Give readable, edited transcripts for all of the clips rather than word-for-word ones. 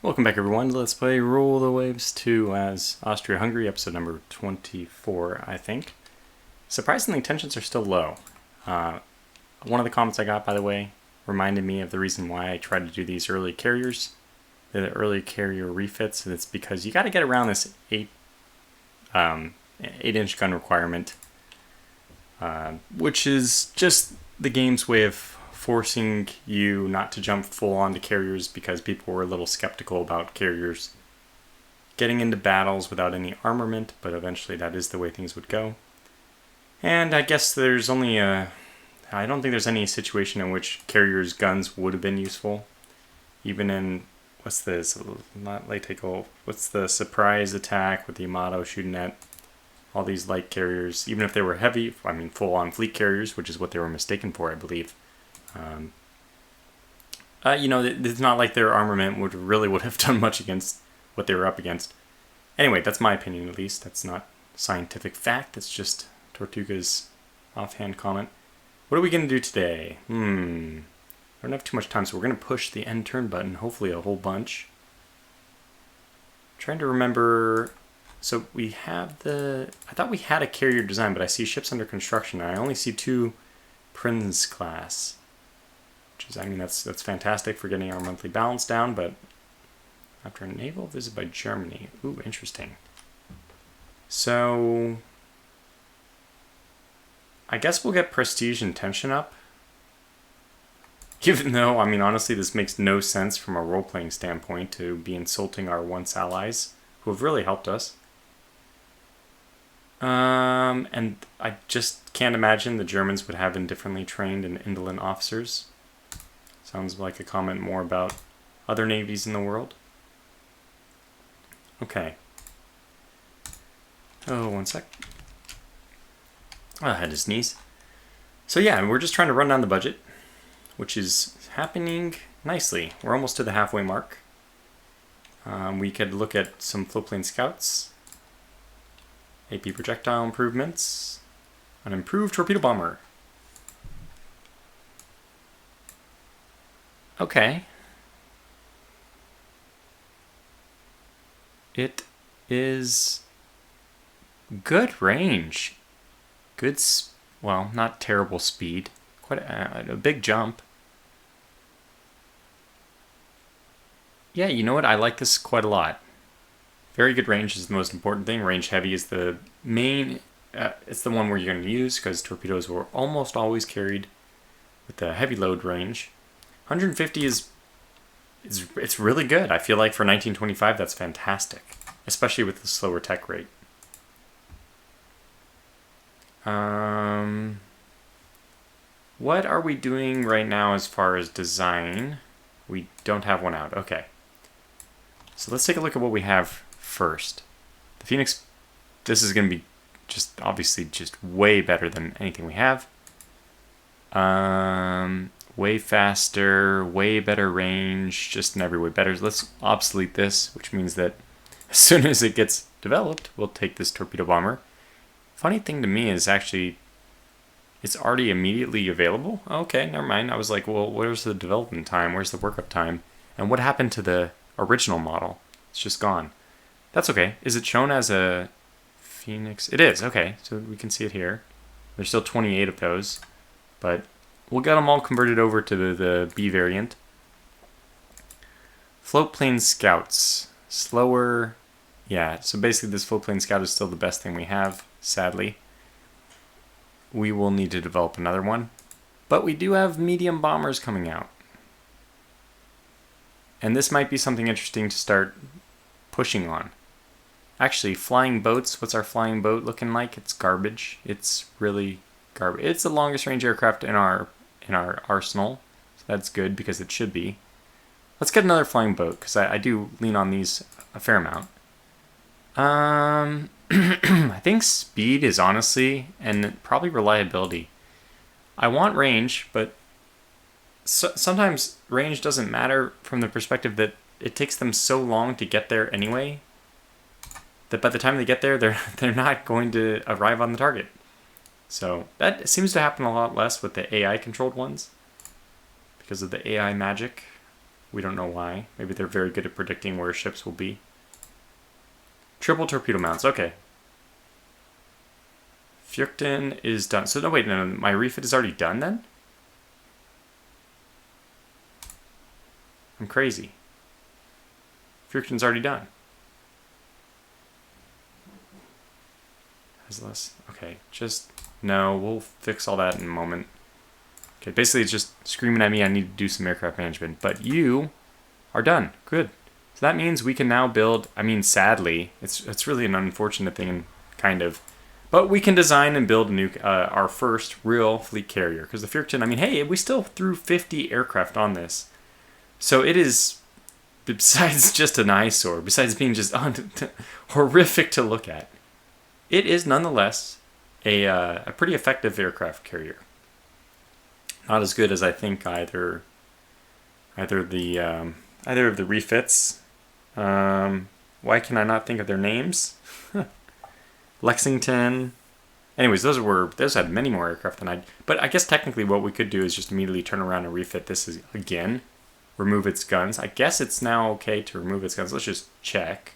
Welcome back, everyone. Let's play Rule the Waves 2 as Austria-Hungary, episode number 24, I think. Surprisingly, tensions are still low. One of the comments I got, by the way, reminded me of the reason why I tried to do these early carriers, the early carrier refits. It's because you got to get around this 8-inch gun requirement, which is just the game's way of forcing you not to jump full onto carriers because people were a little skeptical about carriers getting into battles without any armament, but eventually that is the way things would go. And I guess there's only I don't think there's any situation in which carriers' guns would have been useful. Even in, what's the surprise attack with the Yamato shooting at all these light carriers, even if they were heavy, full-on fleet carriers, which is what they were mistaken for, I believe. It's not like their armament would have done much against what they were up against. Anyway, that's my opinion, at least. That's not scientific fact. That's just Tortuga's offhand comment. What are we going to do today? I don't have too much time, so we're going to push the end turn button, hopefully a whole bunch. I'm trying to remember. So we have I thought we had a carrier design, but I see ships under construction, and I only see 2 Prinz class. That's fantastic for getting our monthly balance down, but after a naval visit by Germany. Ooh, interesting. So I guess we'll get prestige and tension up. Even though, honestly, this makes no sense from a role-playing standpoint to be insulting our once allies, who have really helped us. And I just can't imagine the Germans would have indifferently trained and indolent officers. Sounds like a comment more about other navies in the world. Okay. Oh, one sec. I had to sneeze. So yeah, we're just trying to run down the budget, which is happening nicely. We're almost to the halfway mark. We could look at some floatplane scouts, AP projectile improvements, an improved torpedo bomber. Okay. It is good range. Good, well, not terrible speed. Quite a big jump. Yeah, you know what? I like this quite a lot. Very good range is the most important thing. Range heavy is the main. It's the one where you're going to use because torpedoes were almost always carried with the heavy load range. 150 it's really good. I feel like for 1925 that's fantastic, especially with the slower tech rate. What are we doing right now as far as design? We don't have one out. Okay. So let's take a look at what we have first. The Phoenix, this is going to be obviously way better than anything we have. Way faster, way better range, just in every way better. Let's obsolete this, which means that as soon as it gets developed, we'll take this torpedo bomber. Funny thing to me is actually, it's already immediately available. Okay, never mind. I was like, well, where's the development time? Where's the workup time? And what happened to the original model? It's just gone. That's okay. Is it shown as a Phoenix? It is, okay. So we can see it here. There's still 28 of those, but we'll get them all converted over to the B variant. Floatplane scouts. Slower. Yeah, so basically this floatplane scout is still the best thing we have, sadly. We will need to develop another one. But we do have medium bombers coming out. And this might be something interesting to start pushing on. Actually, flying boats. What's our flying boat looking like? It's garbage. It's really garbage. It's the longest range aircraft in our arsenal, so that's good because it should be. Let's get another flying boat because I do lean on these a fair amount. I think speed is honestly, and probably reliability. I want range, but sometimes range doesn't matter from the perspective that it takes them so long to get there anyway, that by the time they get there, they're not going to arrive on the target. So that seems to happen a lot less with the AI-controlled ones because of the AI magic. We don't know why. Maybe they're very good at predicting where ships will be. Triple torpedo mounts. Okay. Fjorten is done. So no, wait, no, my refit is already done then? I'm crazy. Fjorten's already done. Has less. Okay, just no. We'll fix all that in a moment. Okay, basically it's just screaming at me I need to do some aircraft management. But you are done. Good. So that means we can now build. I mean, sadly, it's really an unfortunate thing, kind of. But we can design and build a new our first real fleet carrier. Because the Fjorten, I mean, hey, we still threw 50 aircraft on this. So it is, besides just an eyesore, besides being just horrific to look at, it is nonetheless a pretty effective aircraft carrier. Not as good as I think either of the refits. Why can I not think of their names? Lexington. Anyways, those had many more aircraft than but I guess technically what we could do is just immediately turn around and refit this again. Remove its guns. I guess it's now okay to remove its guns. Let's just check.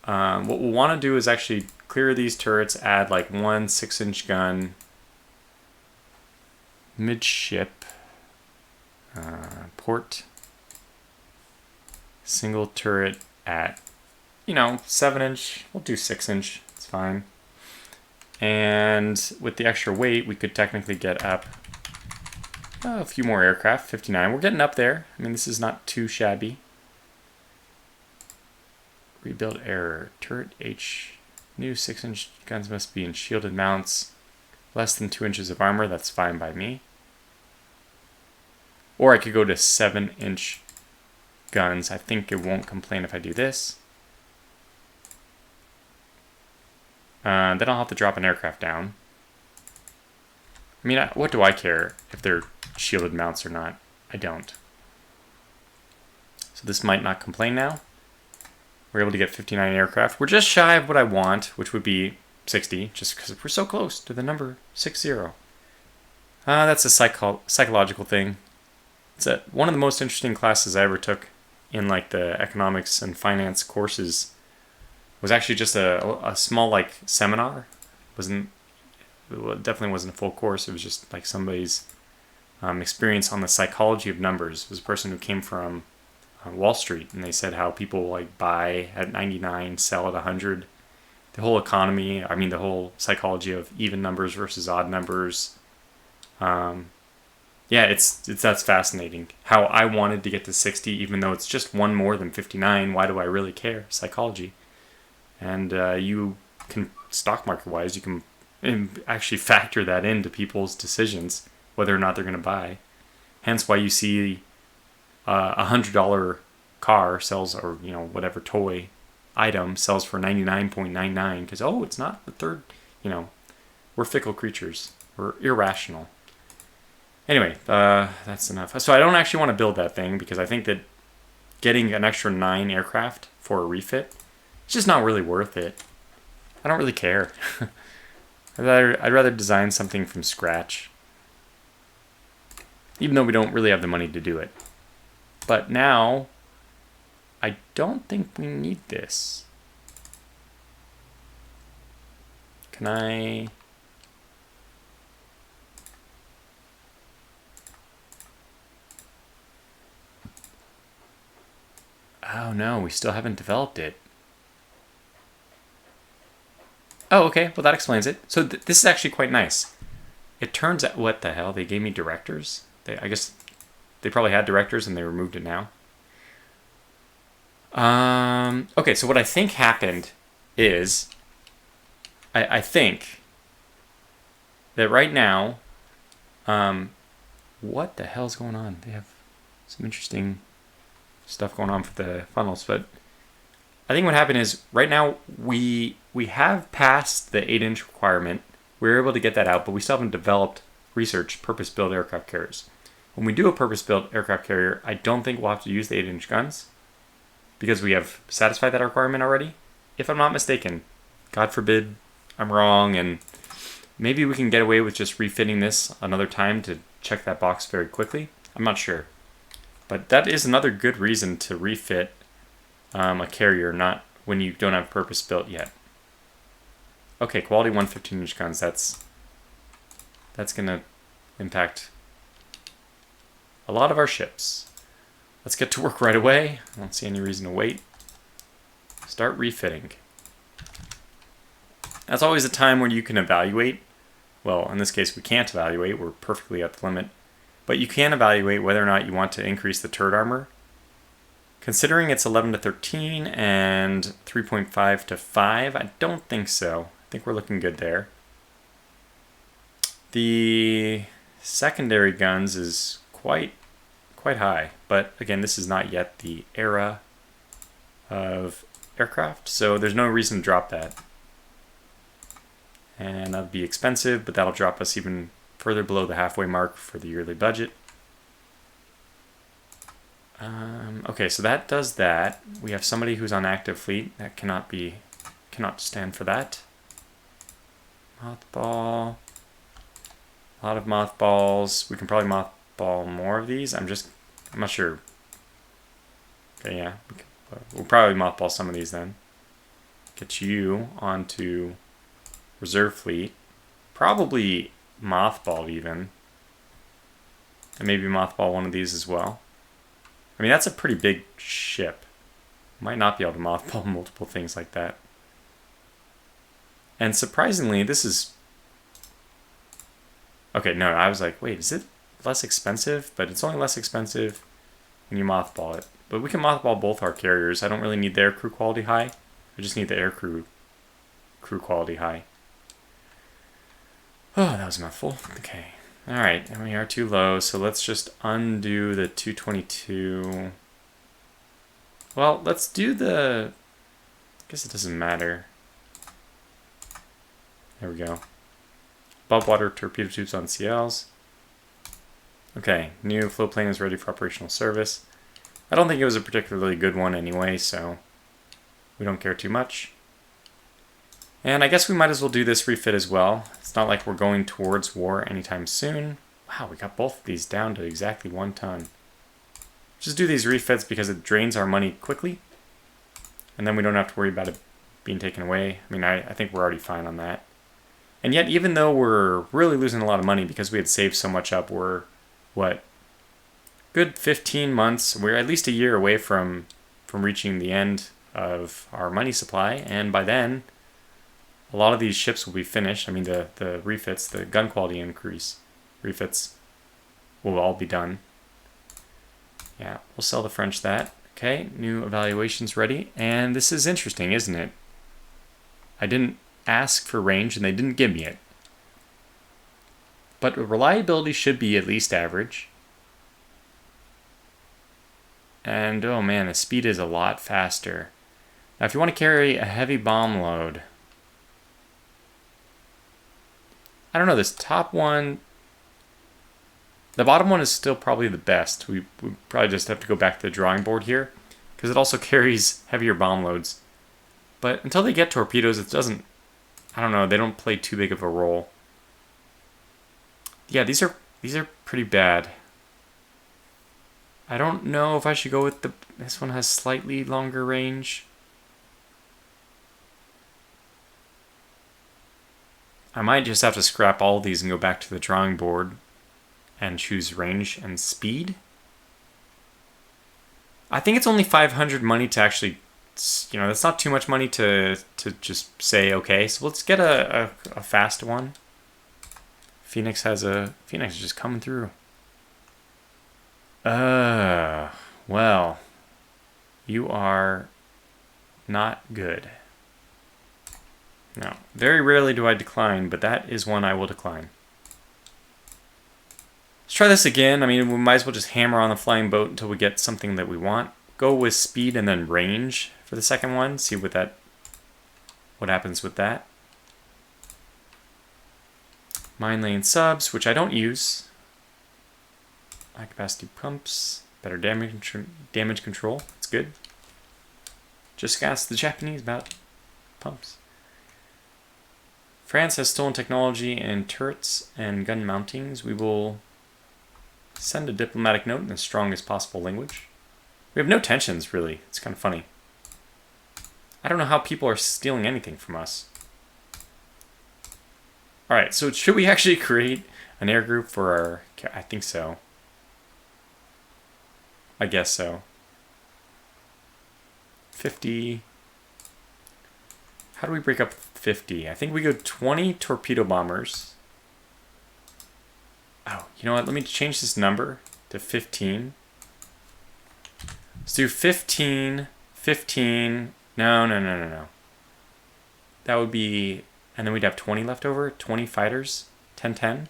What we'll want to do is actually clear these turrets, add like one 6-inch gun midship, port, single turret at, 7-inch. We'll do 6-inch. It's fine. And with the extra weight, we could technically get up a few more aircraft. 59. We're getting up there. I mean, this is not too shabby. Rebuild error. Turret H. New 6-inch guns must be in shielded mounts. Less than 2 inches of armor. That's fine by me. Or I could go to 7-inch guns. I think it won't complain if I do this. Then I'll have to drop an aircraft down. I mean, what do I care if they're shielded mounts or not? I don't. So this might not complain now. We're able to get 59 aircraft. We're just shy of what I want, which would be 60, just because we're so close to the number 60. That's a psychological thing. It's one of the most interesting classes I ever took in like the economics and finance courses. Was actually just a small like seminar. It definitely wasn't a full course. It was just like somebody's experience on the psychology of numbers. It was a person who came from Wall Street, and they said how people like buy at 99, sell at 100. The whole economy, I mean the whole psychology of even numbers versus odd numbers. Yeah, that's fascinating. How I wanted to get to 60, even though it's just one more than 59. Why do I really care? Psychology. And you can, stock market wise, you can actually factor that into people's decisions, whether or not they're going to buy. Hence why you see a $100 car sells, or whatever toy item sells for 99.99 because it's not the third. We're fickle creatures. We're irrational. Anyway, that's enough. So I don't actually want to build that thing because I think that getting an extra 9 aircraft for a refit, it's just not really worth it. I don't really care. I'd rather design something from scratch. Even though we don't really have the money to do it. But now, I don't think we need this. Can I... Oh no, we still haven't developed it. Oh, okay. Well, that explains it. So this is actually quite nice. It turns out... What the hell? They gave me directors? I guess they probably had directors and they removed it now. Okay, so what I think happened is... I think that right now... what the hell's going on? They have some interesting stuff going on for the funnels, but... I think what happened is, right now, we have passed the 8-inch requirement. We were able to get that out, but we still haven't developed purpose-built aircraft carriers. When we do a purpose-built aircraft carrier, I don't think we'll have to use the 8-inch guns, because we have satisfied that requirement already, if I'm not mistaken. God forbid I'm wrong, and maybe we can get away with just refitting this another time to check that box very quickly. I'm not sure. But that is another good reason to refit a carrier, not when you don't have purpose built yet. Okay, quality 1 15-inch guns. That's gonna impact a lot of our ships. Let's get to work right away. I don't see any reason to wait. Start refitting. That's always a time where you can evaluate. Well, in this case, we can't evaluate. We're perfectly at the limit. But you can evaluate whether or not you want to increase the turret armor. Considering it's 11 to 13 and 3.5 to 5, I don't think so. I think we're looking good there. The secondary guns is quite high, but again, this is not yet the era of aircraft, so there's no reason to drop that. And that'll be expensive, but that'll drop us even further below the halfway mark for the yearly budget. Okay, so that does that. We have somebody who's on active fleet. That cannot stand for that. Mothball. A lot of mothballs. We can probably mothball more of these. I'm not sure. Okay, yeah. We'll probably mothball some of these then. Get you onto reserve fleet. Probably mothball even. And maybe mothball one of these as well. I mean, that's a pretty big ship. Might not be able to mothball multiple things like that. And surprisingly, this is... Okay, no, I was like, wait, is it less expensive? But it's only less expensive when you mothball it. But we can mothball both our carriers. I don't really need the air crew quality high. I just need the air crew quality high. Oh, that was a mouthful. Okay. Alright, and we are too low, so let's just undo the 222. Well, let's do the... I guess it doesn't matter. There we go. Above water torpedo tubes on CLs. Okay, new float plane is ready for operational service. I don't think it was a particularly good one anyway, so we don't care too much. And I guess we might as well do this refit as well. It's not like we're going towards war anytime soon. Wow, we got both of these down to exactly 1 ton. Just do these refits because it drains our money quickly. And then we don't have to worry about it being taken away. I mean, I think we're already fine on that. And yet, even though we're really losing a lot of money because we had saved so much up, we're, what, good 15 months. We're at least a year away from reaching the end of our money supply. And by then, a lot of these ships will be finished. I mean, the refits, the gun quality increase refits will all be done. Yeah, we'll sell the French that. Okay, new evaluations ready. And this is interesting, isn't it? I didn't ask for range and they didn't give me it. But reliability should be at least average. And oh man, the speed is a lot faster. Now if you want to carry a heavy bomb load, I don't know, this top one, the bottom one is still probably the best. We probably just have to go back to the drawing board here because it also carries heavier bomb loads. But until they get torpedoes, it doesn't, I don't know, they don't play too big of a role. Yeah, these are pretty bad. I don't know if I should go with this one has slightly longer range. I might just have to scrap all these and go back to the drawing board and choose range and speed. I think it's only 500 money to actually, you know, that's not too much money to just say, okay, so let's get a fast one. Phoenix is just coming through. Well, you are not good. No, very rarely do I decline, but that is one I will decline. Let's try this again. I mean, we might as well just hammer on the flying boat until we get something that we want. Go with speed and then range for the second one. See what happens with that. Mine lane subs, which I don't use. High capacity pumps, better damage control. That's good. Just ask the Japanese about pumps. France has stolen technology in turrets and gun mountings. We will Send a diplomatic note in the strongest possible language. We have no tensions, really. It's kind of funny. I don't know how people are stealing anything from us. Alright, so should we actually create an air group for our... I think so. I guess so. 50. How do we break up 50? I think we go 20 torpedo bombers. Oh, you know what? Let me change this number to 15. Let's do 15, 15. No. That would be... And then we'd have 20 left over. 20 fighters. 10.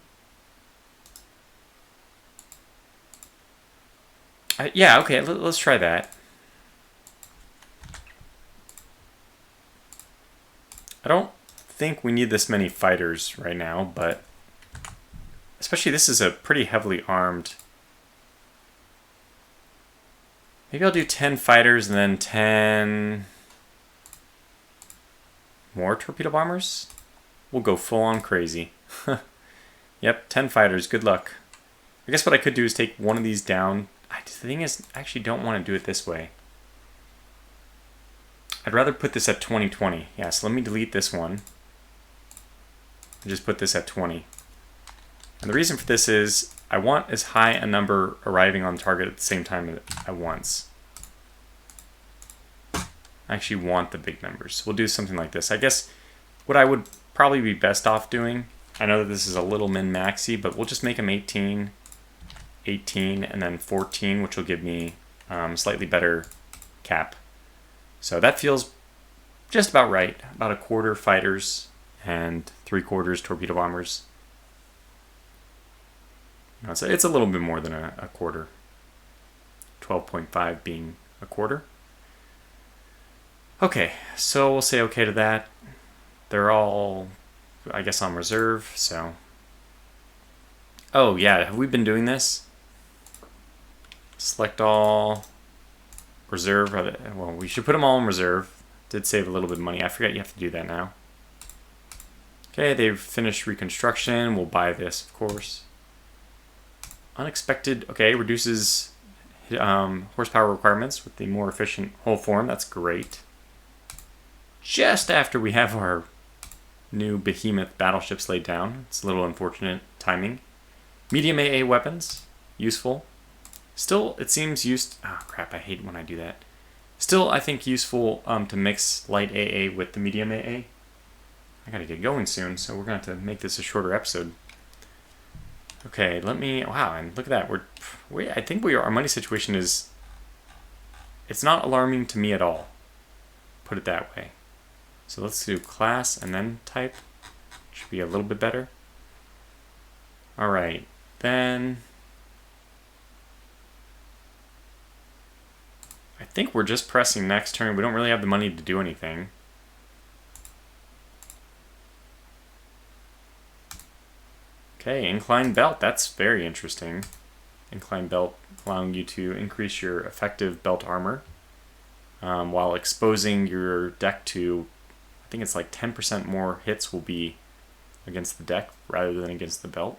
Yeah, okay. Let's try that. I don't think we need this many fighters right now, but... Especially this is a pretty heavily armed... Maybe I'll do 10 fighters and then 10... more torpedo bombers? We'll go full on crazy. Yep, 10 fighters. Good luck. I guess what I could do is take one of these down. The thing is, I actually don't want to do it this way. I'd rather put this at 20-20. Yeah, so let me delete this one. And just put this at 20. And the reason for this is I want as high a number arriving on target at the same time at once. I actually want the big numbers. We'll do something like this. I guess what I would probably be best off doing, I know that this is a little min-maxy, but we'll just make them 18, 18, and then 14, which will give me slightly better cap. So that feels just about right. About a quarter fighters and 3/4 torpedo bombers. No, it's a little bit more than a quarter. 12.5 being a quarter. Okay, so we'll say okay to that. They're all, I guess, on reserve, so... Oh, yeah, have we been doing this? Select all... Reserve. Well, we should put them all in reserve. Did save a little bit of money. I forget you have to do that now. Okay, they've finished reconstruction. We'll buy this, of course. Unexpected. Okay, reduces horsepower requirements with the more efficient hull form. That's great. Just after we have our new behemoth battleships laid down. It's a little unfortunate timing. Medium AA weapons. Useful. Still, it seems used... Oh, crap, I hate when I do that. Still, I think useful to mix light AA with the medium AA. I gotta get going soon, so we're going to have to make this a shorter episode. Okay, let me... Wow, and look at that. I think our money situation is... It's not alarming to me at all. Put it that way. So let's do class and then type. Should be a little bit better. Alright, then... I think we're just pressing next turn. We don't really have the money to do anything. Okay, inclined belt. That's very interesting. Inclined belt allowing you to increase your effective belt armor while exposing your deck to, I think it's like 10% more hits will be against the deck rather than against the belt.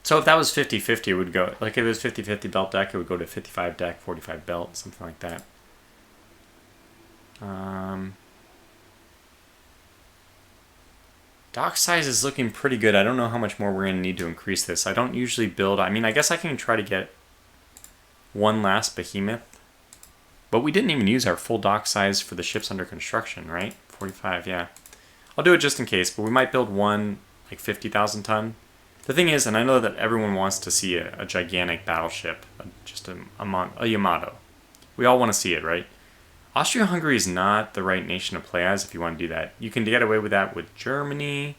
So if that was 50-50, it would go, like if it was 50-50 belt deck, it would go to 55 deck, 45 belt, something like that. Dock size is looking pretty good. I don't know how much more we're going to need to increase this. I don't usually build, I mean, I guess I can try to get one last behemoth. But we didn't even use our full dock size for the ships under construction, right? 45, yeah. I'll do it just in case, but we might build one, like 50,000 ton. The thing is, and I know that everyone wants to see a gigantic battleship, just a Yamato. We all want to see it, right? Austria-Hungary is not the right nation to play as if you want to do that. You can get away with that with Germany,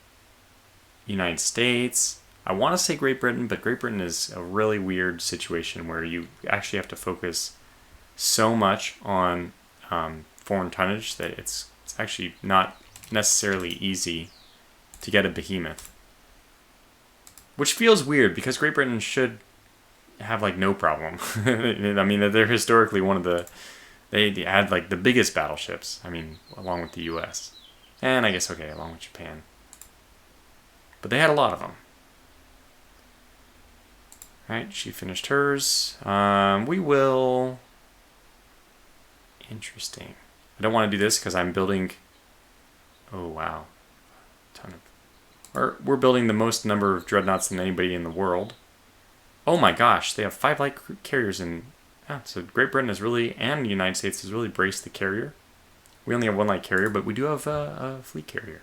United States. I want to say Great Britain, but Great Britain is a really weird situation where you actually have to focus so much on foreign tonnage that it's actually not necessarily easy to get a behemoth. Which feels weird because Great Britain should have like no problem. I mean, they're historically one of the... They had like the biggest battleships. I mean, along with the US. And I guess, okay, along with Japan. But they had a lot of them. Alright, she finished hers. We will... Interesting. I don't want to do this because I'm building... Oh, wow. Ton of... We're building the most number of dreadnoughts than anybody in the world. Oh my gosh, they have 5 light carriers in... Yeah, so Great Britain is really, and the United States has really braced the carrier. We only have 1 light carrier, but we do have a fleet carrier.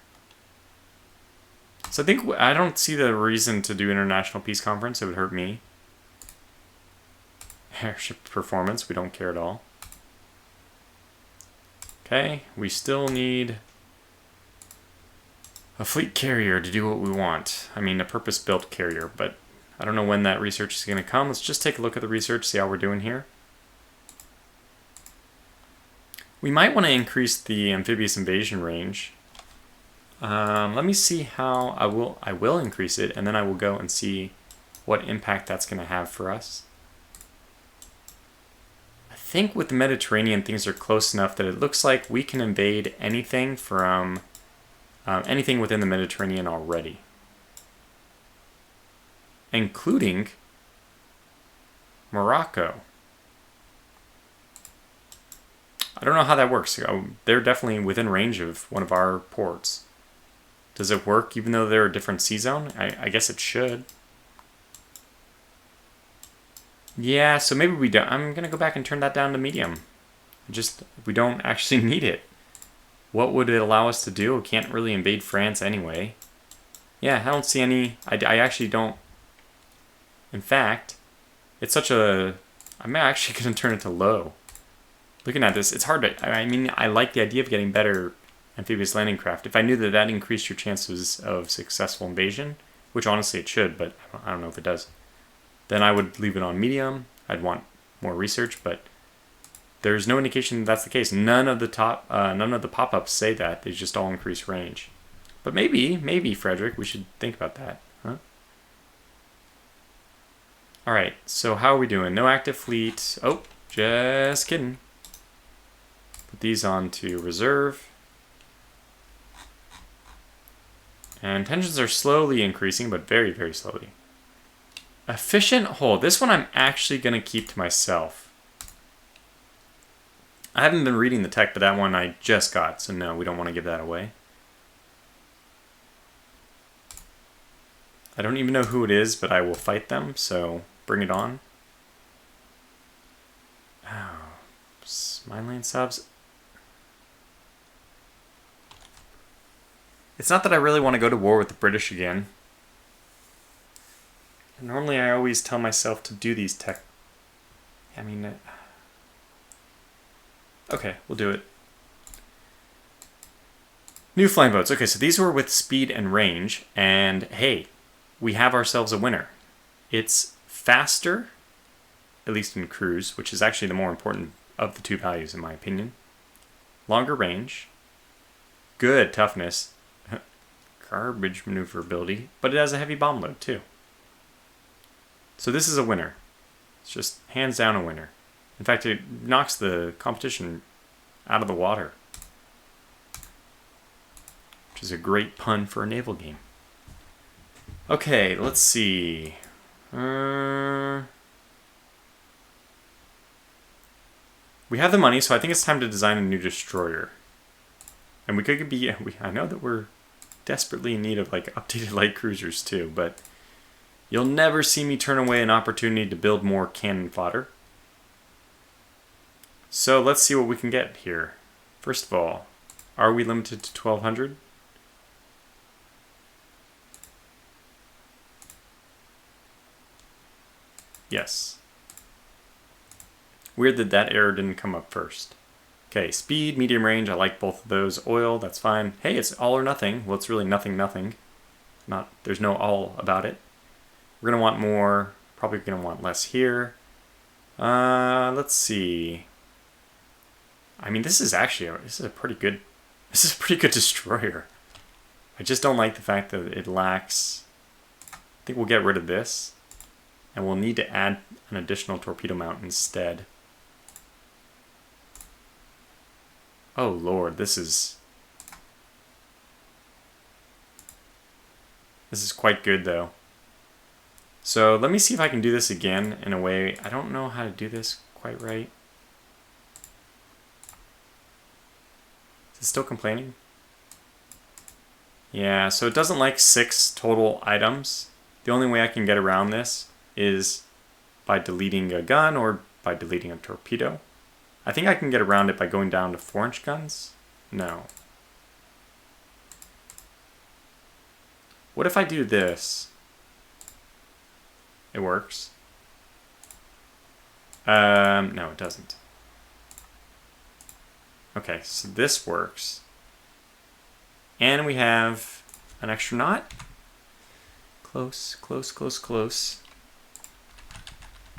So I don't see the reason to do International Peace Conference. It would hurt me. Airship performance, we don't care at all. Okay, we still need a fleet carrier to do what we want. I mean, a purpose-built carrier, but I don't know when that research is going to come. Let's just take a look at the research, see how we're doing here. We might want to increase the amphibious invasion range. Let me see how I will increase it, and then I will go and see what impact that's going to have for us. I think with the Mediterranean, things are close enough that it looks like we can invade anything from anything within the Mediterranean already, including Morocco. I don't know how that works. They're definitely within range of one of our ports. Does it work even though they're a different sea zone? I guess it should. Yeah, so maybe we don't. I'm going to go back and turn that down to medium. We don't actually need it. What would it allow us to do? We can't really invade France anyway. Yeah, I don't see any... I actually don't... In fact, it's such a... I'm actually going to turn it to low. Looking at this, it's hard to... I mean, I like the idea of getting better amphibious landing craft. If I knew that that increased your chances of successful invasion, which honestly it should, but I don't know if it does, then I would leave it on medium. I'd want more research, but there's no indication that that's the case. None of the pop-ups say that. They just all increase range. But maybe, Frederick, we should think about that, huh? All right, so how are we doing? No active fleet. Oh, just kidding. Put these on to reserve. And tensions are slowly increasing, but very, very slowly. Efficient hold. This one I'm actually going to keep to myself. I haven't been reading the tech, but that one I just got, so no, we don't want to give that away. I don't even know who it is, but I will fight them, so bring it on. Oh, mine lane subs. It's not that I really want to go to war with the British again. Normally I always tell myself to do these tech... I mean... Okay, we'll do it. New flying boats. Okay, so these were with speed and range, and hey, we have ourselves a winner. It's faster, at least in cruise, which is actually the more important of the two values in my opinion. Longer range, good toughness, garbage maneuverability, but it has a heavy bomb load too. So this is a winner. It's just hands down a winner. In fact, it knocks the competition out of the water. Which is a great pun for a naval game. Okay, let's see. We have the money, so I think it's time to design a new destroyer. And we could be... I know that we're desperately in need of like updated light cruisers too, but you'll never see me turn away an opportunity to build more cannon fodder. So let's see what we can get here. First of all, are we limited to 1200? Yes. Weird that that error didn't come up first. Okay, speed, medium range, I like both of those. Oil, that's fine. Hey, it's all or nothing. Well, it's really nothing, nothing. There's no all about it. We're going to want more, probably going to want less here. Let's see. I mean, this is a pretty good destroyer. I just don't like the fact that it lacks... I think we'll get rid of this. And we'll need to add an additional torpedo mount instead. Oh lord, this is quite good though. So let me see if I can do this again in a way. I don't know how to do this quite right. Is it still complaining? Yeah, so it doesn't like 6 total items. The only way I can get around this is by deleting a gun or by deleting a torpedo. I think I can get around it by going down to 4-inch guns. No. What if I do this? It works. No, it doesn't. Okay, so this works. And we have an extra knot. Close, close, close, close.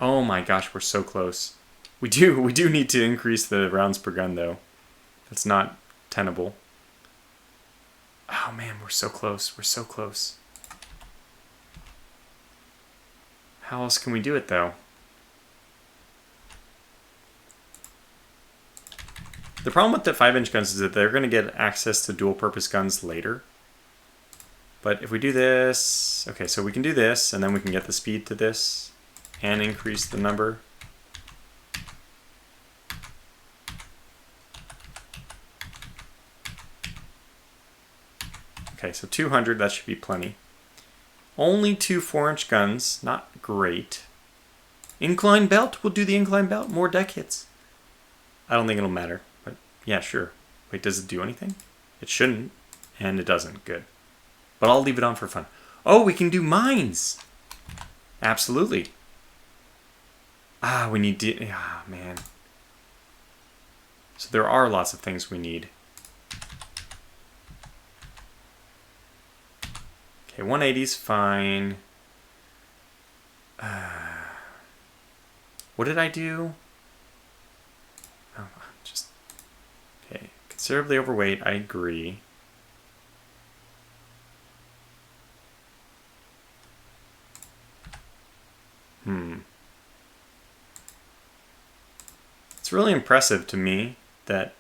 Oh my gosh, we're so close. We do need to increase the rounds per gun though. That's not tenable. Oh man, we're so close. We're so close. How else can we do it though? The problem with the 5-inch guns is that they're going to get access to dual purpose guns later. But if we do this, okay, so we can do this and then we can get the speed to this and increase the number. Okay, so 200, that should be plenty. Only 2 4-inch guns, not great. Incline belt, we'll do the incline belt, more deck hits. I don't think it'll matter, but yeah, sure. Wait, does it do anything? It shouldn't, and it doesn't, good. But I'll leave it on for fun. Oh, we can do mines! Absolutely. Ah, we need to, ah, man. So there are lots of things we need. Okay, 180's fine. What did I do? Oh, just... Okay, considerably overweight, I agree. It's really impressive to me that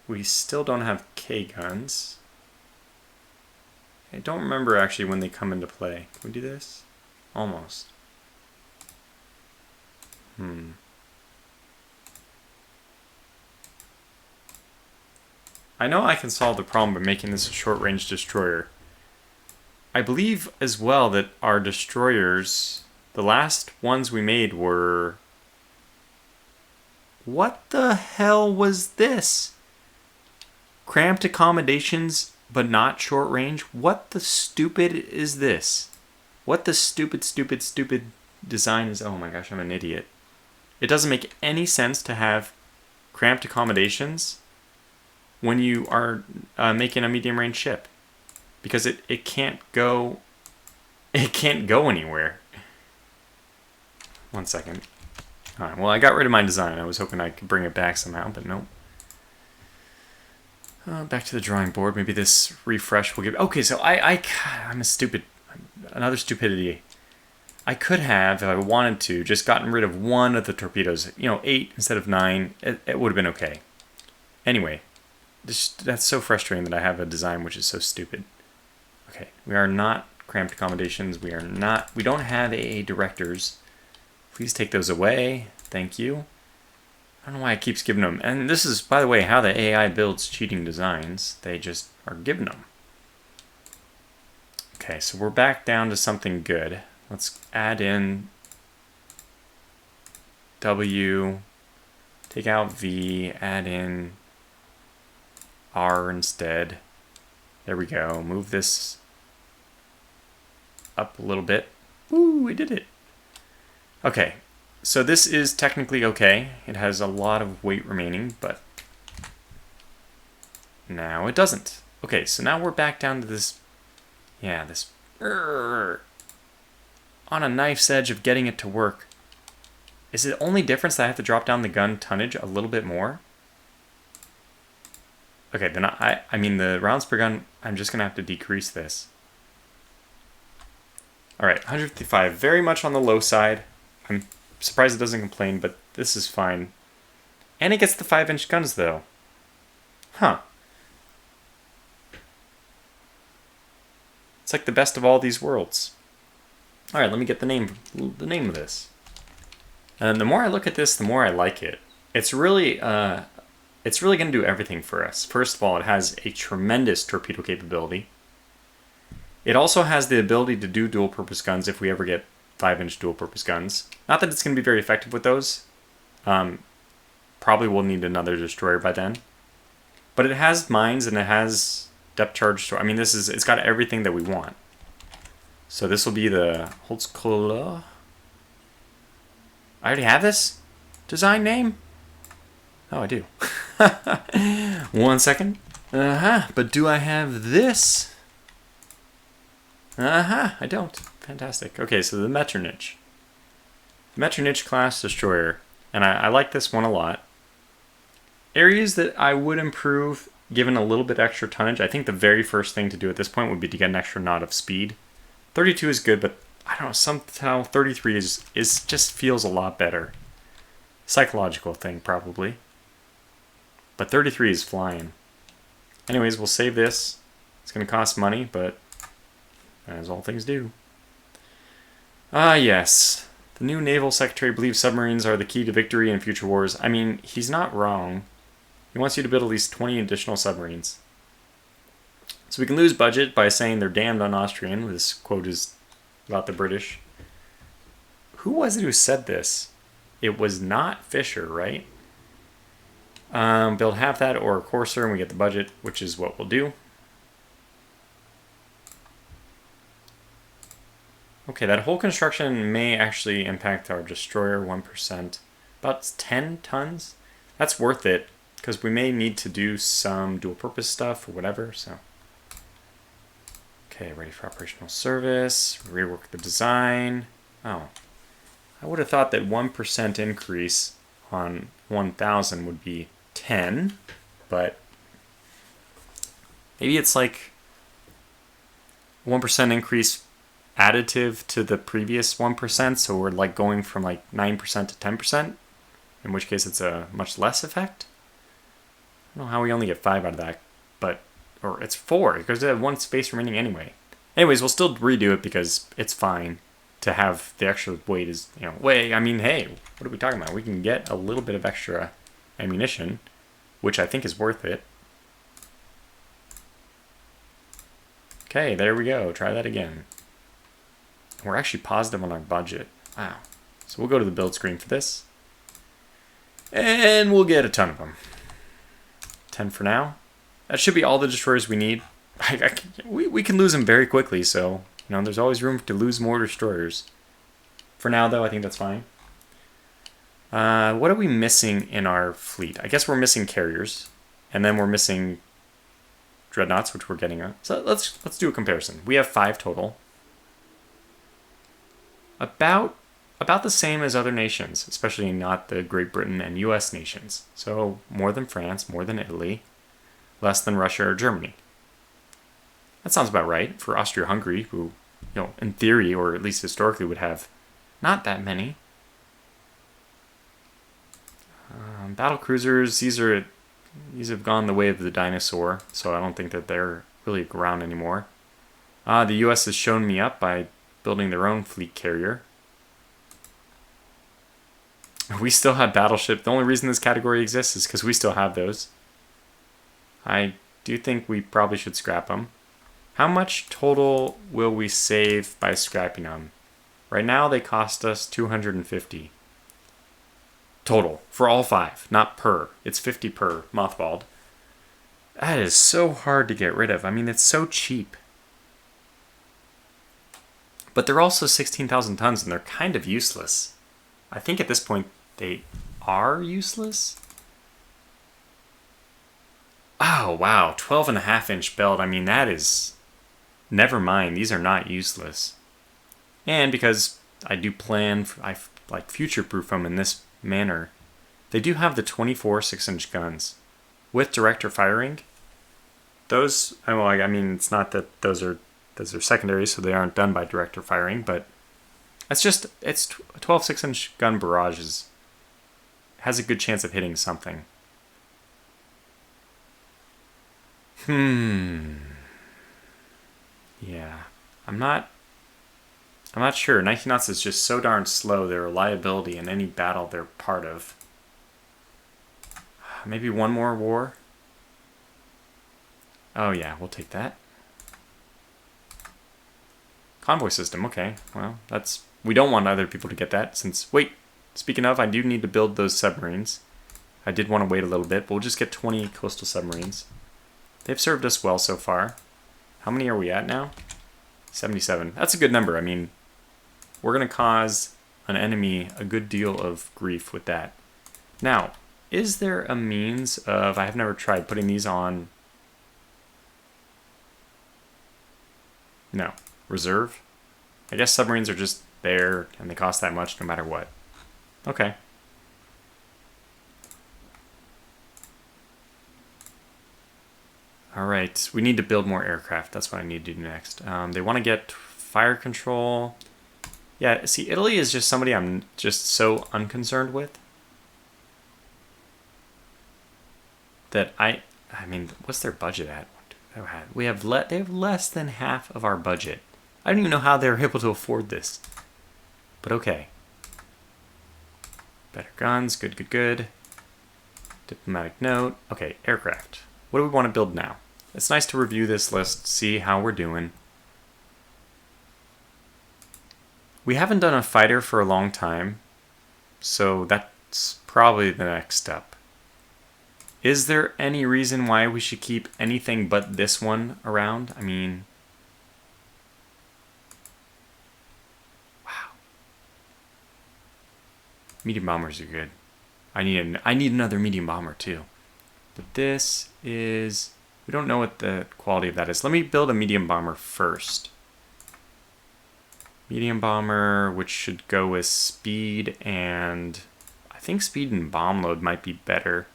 we still don't have K guns. I don't remember actually when they come into play. Can we do this? Almost. I know I can solve the problem by making this a short-range destroyer. I believe as well that our destroyers, the last ones we made were... What the hell was this? Cramped accommodations, but not short range? What the stupid is this? What the stupid design is... Oh my gosh, I'm an idiot. It doesn't make any sense to have cramped accommodations when you are making a medium range ship. Because it can't go... It can't go anywhere. 1 second. Alright, well I got rid of my design. I was hoping I could bring it back somehow, but nope. Back to the drawing board. Maybe this refresh will give... Okay, so I'm a stupid... Another stupidity. I could have, if I wanted to, just gotten rid of one of the torpedoes. You know, 8 instead of 9. It would have been okay. Anyway, that's so frustrating that I have a design which is so stupid. Okay, we are not cramped accommodations. We don't have AA directors. Please take those away. Thank you. I don't know why it keeps giving them. And this is, by the way, how the AI builds cheating designs. They just are giving them. Okay, so we're back down to something good. Let's add in W, take out V, add in R instead. There we go. Move this up a little bit. Woo, we did it. Okay, so this is technically okay. It has a lot of weight remaining, but now it doesn't. Okay, so now we're back down to this, yeah, this on a knife's edge of getting it to work. Is the only difference that I have to drop down the gun tonnage a little bit more? Okay, then I mean the rounds per gun, I'm just going to have to decrease this. Alright, 155, very much on the low side. I'm surprised it doesn't complain, but this is fine. And it gets the 5-inch guns though. Huh. It's like the best of all these worlds. All right, let me get the name of this. And the more I look at this, the more I like it. It's really going to do everything for us. First of all, it has a tremendous torpedo capability. It also has the ability to do dual-purpose guns if we ever get 5-inch dual-purpose guns. Not that it's going to be very effective with those. Probably will need another destroyer by then. But it has mines and it has depth charge. I mean, it's got everything that we want. So this will be the Holzkohle. I already have this design name? Oh, I do. 1 second. But do I have this? I don't. Fantastic. Okay, so the Metternich. Metternich class destroyer. And I like this one a lot. Areas that I would improve, given a little bit extra tonnage. I think the very first thing to do at this point would be to get an extra knot of speed. 32 is good, but I don't know, somehow 33 is just feels a lot better. Psychological thing, probably. But 33 is flying. Anyways, we'll save this. It's going to cost money, but as all things do. Yes. The new Naval Secretary believes submarines are the key to victory in future wars. I mean, he's not wrong. He wants you to build at least 20 additional submarines. So we can lose budget by saying they're damned un-Austrian. This quote is about the British. Who was it who said this? It was not Fisher, right? Build half that or a courser and we get the budget, which is what we'll do. Okay, that whole construction may actually impact our destroyer 1%. About 10 tons. That's worth it, because we may need to do some dual-purpose stuff or whatever, so. Okay, ready for operational service. Rework the design. Oh. I would have thought that 1% increase on 1,000 would be 10, but maybe it's like 1% increase additive to the previous 1%, so we're like going from like 9% to 10%, in which case it's a much less effect. I don't know how we only get 5 out of that, but, or it's 4, because they have 1 space remaining anyway. Anyways, we'll still redo it because it's fine to have the extra weight is, I mean, hey, what are we talking about? We can get a little bit of extra ammunition, which I think is worth it. Okay, there we go. Try that again. We're actually positive on our budget. Wow. So we'll go to the build screen for this. And we'll get a ton of them. 10 for now. That should be all the destroyers we need. We can lose them very quickly, so there's always room to lose more destroyers. For now, though, I think that's fine. What are we missing in our fleet? I guess we're missing carriers, and then we're missing dreadnoughts, which we're getting. So let's do a comparison. We have 5 total. About the same as other nations, especially not the Great Britain and US nations. So more than France, more than Italy, less than Russia or Germany. That sounds about right for Austria-Hungary, who, in theory, or at least historically, would have not that many. Battle cruisers, these have gone the way of the dinosaur, so I don't think that they're really around anymore. The US has shown me up by building their own fleet carrier. We still have battleship. The only reason this category exists is because we still have those. I do think we probably should scrap them. How much total will we save by scrapping them? Right now they cost us 250 total for all 5, not per. It's 50 per mothballed. That is so hard to get rid of. I mean, it's so cheap. But they're also 16,000 tons and they're kind of useless. I think at this point they are useless. Oh, wow. 12.5-inch belt. I mean, that is... Never mind. These are not useless. And because I do plan... I future-proof them in this manner. They do have the 24 6-inch guns. With director firing. Those... I mean, it's not that those are secondary, so they aren't done by director firing, but... It's 12 6-inch gun barrages. Has a good chance of hitting something. Yeah. I'm not sure. 19 knots is just so darn slow. Their reliability in any battle they're part of. Maybe one more war? Oh yeah, we'll take that. Convoy system, okay. Well, that's... We don't want other people to get that since... Wait, speaking of, I do need to build those submarines. I did want to wait a little bit, but we'll just get 20 coastal submarines. They've served us well so far. How many are we at now? 77. That's a good number. I mean, we're going to cause an enemy a good deal of grief with that. Now, is there a means of... I have never tried putting these on... No. Reserve? I guess submarines are just there and they cost that much no matter what. Okay. Alright, we need to build more aircraft. That's what I need to do next. They want to get fire control. Yeah, see, Italy is just somebody I'm just so unconcerned with. That I mean, what's their budget at? They have less than half of our budget. I don't even know how they're able to afford this. But okay. Better guns, good, good, good. Diplomatic note. Okay, aircraft. What do we want to build now? It's nice to review this list, see how we're doing. We haven't done a fighter for a long time, so that's probably the next step. Is there any reason why we should keep anything but this one around? I mean... Wow. Medium bombers are good. I need another medium bomber too. But this is... We don't know what the quality of that is. Let me build a medium bomber first. Medium bomber, which should go with speed and... I think speed and bomb load might be better.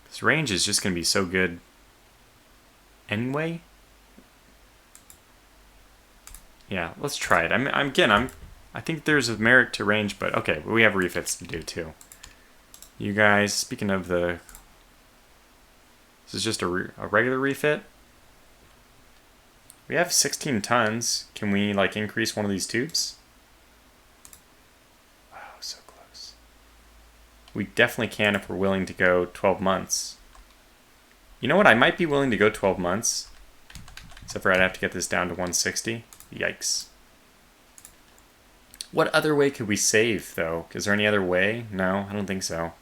This range is just going to be so good anyway. Yeah, let's try it. I think there's a merit to range, but okay, we have refits to do too. You guys, speaking of the... This is just a regular refit. We have 16 tons. Can we, like, increase one of these tubes? Wow, so close. We definitely can if we're willing to go 12 months. You know what? I might be willing to go 12 months. Except for I'd have to get this down to 160. Yikes. What other way could we save, though? Is there any other way? No, I don't think so.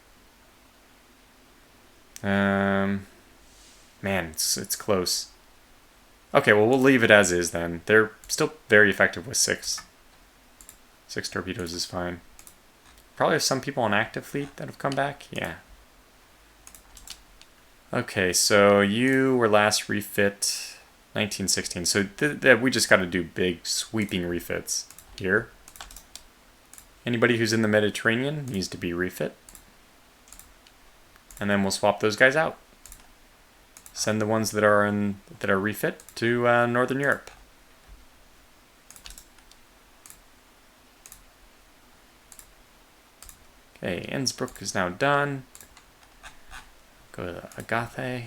Man, it's close. Okay, well, we'll leave it as is then. They're still very effective with 6. 6 torpedoes is fine. Probably have some people on active fleet that have come back. Yeah. Okay, so you were last refit 1916. So we just got to do big sweeping refits here. Anybody who's in the Mediterranean needs to be refit. And then we'll swap those guys out. Send the ones that are refit to Northern Europe. Okay, Innsbruck is now done. Go to Agatha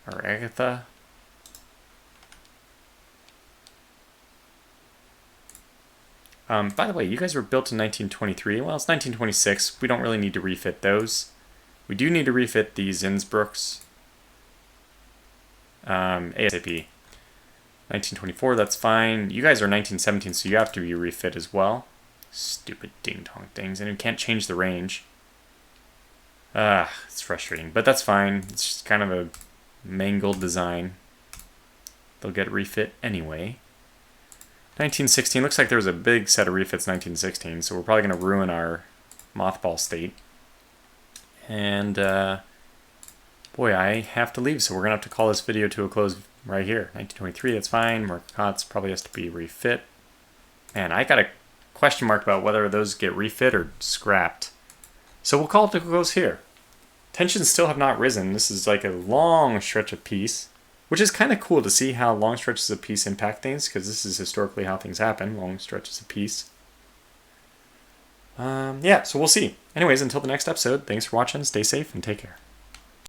or Agatha. By the way, you guys were built in 1923. Well, it's 1926. We don't really need to refit those. We do need to refit these Innsbrucks. ASAP. 1924, that's fine. You guys are 1917, so you have to be refit as well. Stupid ding-dong things. And you can't change the range. It's frustrating. But that's fine. It's just kind of a mangled design. They'll get refit anyway. 1916, looks like there was a big set of refits 1916, so we're probably going to ruin our mothball state. And, boy, I have to leave, so we're going to have to call this video to a close right here. 1923, that's fine. Mercatz probably has to be refit. Man, I got a question mark about whether those get refit or scrapped. So we'll call it to a close here. Tensions still have not risen. This is like a long stretch of peace, which is kind of cool to see how long stretches of peace impact things, because this is historically how things happen, long stretches of peace. Yeah, so we'll see. Anyways, until the next episode, thanks for watching, stay safe, and take care.